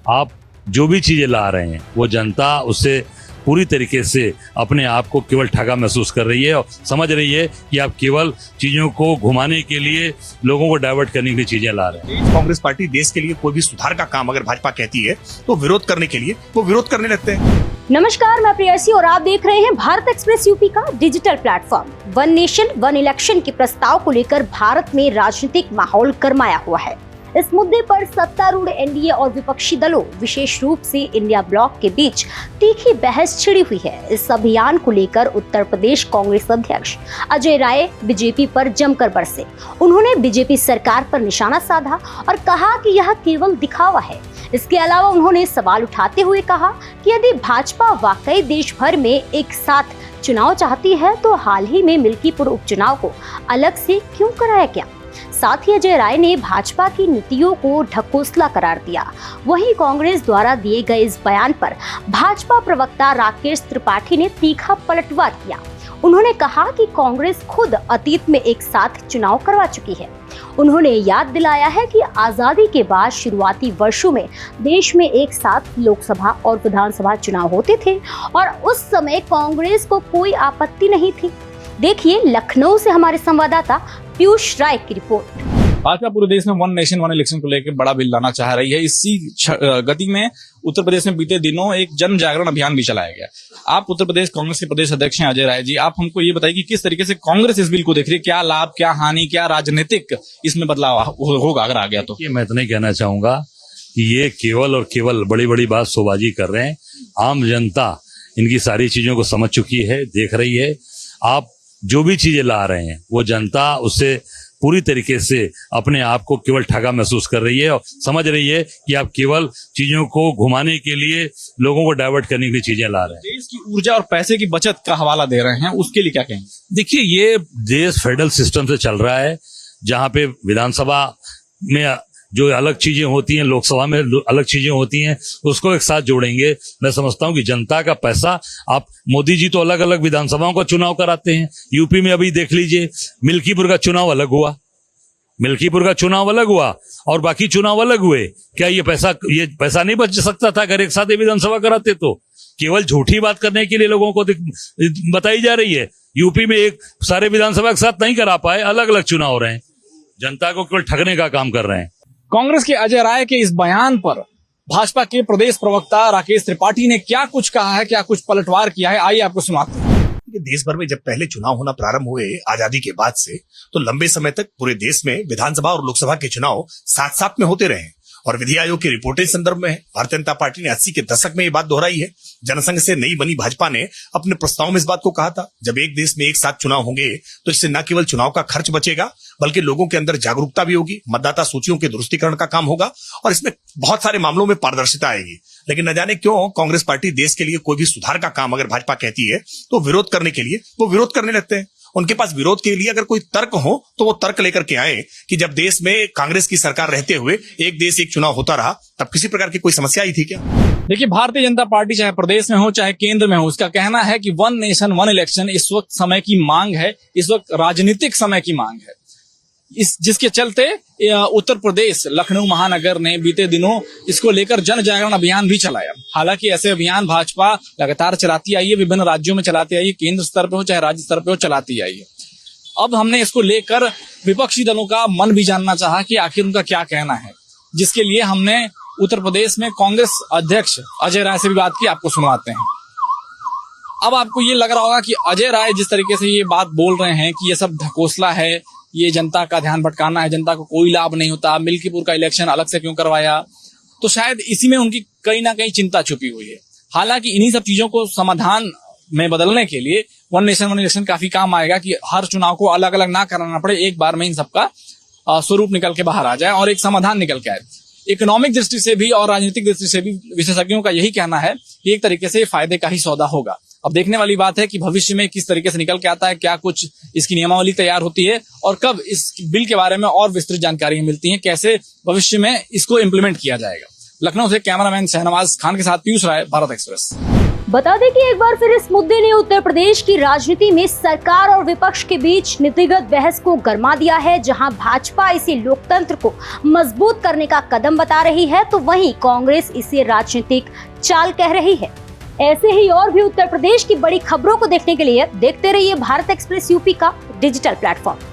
आप जो भी चीजें ला रहे हैं वो जनता उससे पूरी तरीके से अपने आप को केवल ठगा महसूस कर रही है और समझ रही है कि आप केवल चीजों को घुमाने के लिए, लोगों को डाइवर्ट करने के लिए चीजें ला रहे हैं। कांग्रेस पार्टी देश के लिए कोई भी सुधार का काम अगर भाजपा कहती है तो विरोध करने के लिए वो विरोध करने लगते हैं। नमस्कार, मैं प्रियसी और आप देख रहे हैं भारत एक्सप्रेस यूपी का digital platform. One nation one election के प्रस्ताव को लेकर भारत में राजनीतिक माहौल गरमाया हुआ है। इस मुद्दे पर सत्तारूढ़ एनडीए और विपक्षी दलों, विशेष रूप से इंडिया ब्लॉक के बीच तीखी बहस छिड़ी हुई है। इस अभियान को लेकर उत्तर प्रदेश कांग्रेस अध्यक्ष अजय राय बीजेपी पर जमकर बरसे। उन्होंने बीजेपी सरकार पर निशाना साधा और कहा कि यह केवल दिखावा है। इसके अलावा उन्होंने सवाल उठाते हुए कहा कि यदि भाजपा वाकई देश भर में एक साथ चुनाव चाहती है तो हाल ही में मिल्कीपुर उपचुनाव को अलग से क्यों कराया गया। साथ ही अजय राय ने भाजपा की नीतियों को ढकोसला करार दिया। वहीं कांग्रेस द्वारा दिए गए इस बयान पर भाजपा प्रवक्ता राकेश त्रिपाठी ने तीखा पलटवार किया। उन्होंने कहा कि कांग्रेस खुद अतीत में एक साथ चुनाव करवा चुकी है। उन्होंने याद दिलाया है कि आजादी के बाद शुरुआती वर्षों में देश में एक साथ लोकसभा और विधानसभा चुनाव होते थे और उस समय कांग्रेस को कोई आपत्ति नहीं थी। देखिए लखनऊ से हमारे संवाददाता पीयूष राय की रिपोर्ट। भाजपा पूरे देश में वन नेशन वन इलेक्शन को लेकर बड़ा बिल लाना चाह रही है। इसी गति में उत्तर प्रदेश में बीते दिनों एक जन जागरण अभियान भी चलाया गया। आप उत्तर प्रदेश कांग्रेस के प्रदेश अध्यक्ष हैं अजय राय जी, आप हमको ये बताइए कि किस तरीके से कांग्रेस इस बिल को देख रही है, क्या लाभ, क्या हानि, क्या राजनीतिक इसमें बदलाव होगा अगर आ गया तो? मैं इतना ही कहना चाहूंगा कि ये केवल और केवल बड़ी बड़ी बात शोबाजी कर रहे हैं। आम जनता इनकी सारी चीजों को समझ चुकी है, देख रही है। आप जो भी चीजें ला रहे हैं वो जनता उससे पूरी तरीके से अपने आप को केवल ठगा महसूस कर रही है और समझ रही है कि आप केवल चीजों को घुमाने के लिए, लोगों को डाइवर्ट करने के लिए चीजें ला रहे हैं। देश की ऊर्जा और पैसे की बचत का हवाला दे रहे हैं, उसके लिए क्या कहेंगे? देखिए, ये देश फेडरल सिस्टम से चल रहा है, जहां पे विधानसभा में जो अलग चीजें होती हैं, लोकसभा में अलग चीजें होती हैं, उसको एक साथ जोड़ेंगे। मैं समझता हूं कि जनता का पैसा, आप मोदी जी तो अलग अलग विधानसभाओं का चुनाव कराते हैं। यूपी में अभी देख लीजिए, मिल्कीपुर का चुनाव अलग हुआ, मिल्कीपुर का चुनाव अलग हुआ और बाकी चुनाव अलग हुए। क्या ये पैसा नहीं बच सकता था अगर एक साथ विधानसभा कराते? तो केवल झूठी बात करने के लिए लोगों को बताई जा रही है। यूपी में एक सारे विधानसभा के साथ नहीं करा पाए, अलग अलग चुनाव हो रहे हैं। जनता को केवल ठगने का काम कर रहे हैं। कांग्रेस के अजय राय के इस बयान पर भाजपा के प्रदेश प्रवक्ता राकेश त्रिपाठी ने क्या कुछ कहा है, क्या कुछ पलटवार किया है, आइए आपको सुनाते हैं। देश भर में जब पहले चुनाव होना प्रारंभ हुए आजादी के बाद से, तो लंबे समय तक पूरे देश में विधानसभा और लोकसभा के चुनाव साथ साथ में होते रहे और विधि आयोग की रिपोर्ट इस संदर्भ में है। भारतीय जनता पार्टी ने 80 के दशक में ये बात दोहराई है। जनसंघ से नई बनी भाजपा ने अपने प्रस्ताव में इस बात को कहा था, जब एक देश में एक साथ चुनाव होंगे तो इससे न केवल चुनाव का खर्च बचेगा बल्कि लोगों के अंदर जागरूकता भी होगी, मतदाता सूचियों के दुरुस्तीकरण का काम होगा और इसमें बहुत सारे मामलों में पारदर्शिता आएगी। लेकिन न जाने क्यों कांग्रेस पार्टी देश के लिए कोई भी सुधार का काम अगर भाजपा कहती है तो विरोध करने के लिए वो विरोध करने लगते हैं। उनके पास विरोध के लिए अगर कोई तर्क हो तो वो तर्क लेकर के आए कि जब देश में कांग्रेस की सरकार रहते हुए एक देश एक चुनाव होता रहा, तब किसी प्रकार की कोई समस्या आई थी क्या? देखिए, भारतीय जनता पार्टी चाहे प्रदेश में हो चाहे केंद्र में हो, उसका कहना है कि वन नेशन वन इलेक्शन इस वक्त समय की मांग है, इस वक्त राजनीतिक समय की मांग है। जिसके चलते उत्तर प्रदेश लखनऊ महानगर ने बीते दिनों इसको लेकर जन जागरण अभियान भी चलाया। हालांकि ऐसे अभियान भाजपा लगातार चलाती आई है, विभिन्न राज्यों में चलाती आई है, केंद्र स्तर पे हो चाहे राज्य स्तर पे हो चलाती आई है। अब हमने इसको लेकर विपक्षी दलों का मन भी जानना चाहा कि आखिर उनका क्या कहना है, जिसके लिए हमने उत्तर प्रदेश में कांग्रेस अध्यक्ष अजय राय से भी बात की, आपको सुनवाते हैं। अब आपको ये लग रहा होगा कि अजय राय जिस तरीके से ये बात बोल रहे हैं कि ये सब ढकोसला है, ये जनता का ध्यान भटकाना है, जनता को कोई लाभ नहीं होता, मिल्कीपुर का इलेक्शन अलग से क्यों करवाया, तो शायद इसी में उनकी कहीं ना कहीं चिंता छुपी हुई है। हालांकि इन्हीं सब चीजों को समाधान में बदलने के लिए वन नेशन वन इलेक्शन काफी काम आएगा कि हर चुनाव को अलग अलग ना कराना पड़े, एक बार में इन सबका स्वरूप निकल के बाहर आ जाए और एक समाधान निकल के आए। इकोनॉमिक दृष्टि से भी और राजनीतिक दृष्टि से भी विशेषज्ञों का यही कहना है कि एक तरीके से फायदे का ही सौदा होगा। अब देखने वाली बात है कि भविष्य में किस तरीके से निकल के आता है, क्या कुछ इसकी नियमावली तैयार होती है और कब इस बिल के बारे में और विस्तृत जानकारी मिलती है, कैसे भविष्य में इसको इम्प्लीमेंट किया जाएगा। लखनऊ से कैमरामैन शहनवाज खान के साथ पीयूष राय, भारत एक्सप्रेस। बता दें कि एक बार फिर इस मुद्दे ने उत्तर प्रदेश की राजनीति में सरकार और विपक्ष के बीच नीतिगत बहस को गरमा दिया है। जहां भाजपा इसे लोकतंत्र को मजबूत करने का कदम बता रही है, तो वहीं कांग्रेस इसे राजनीतिक चाल कह रही है। ऐसे ही और भी उत्तर प्रदेश की बड़ी खबरों को देखने के लिए देखते रहिए भारत एक्सप्रेस यूपी का डिजिटल प्लेटफॉर्म।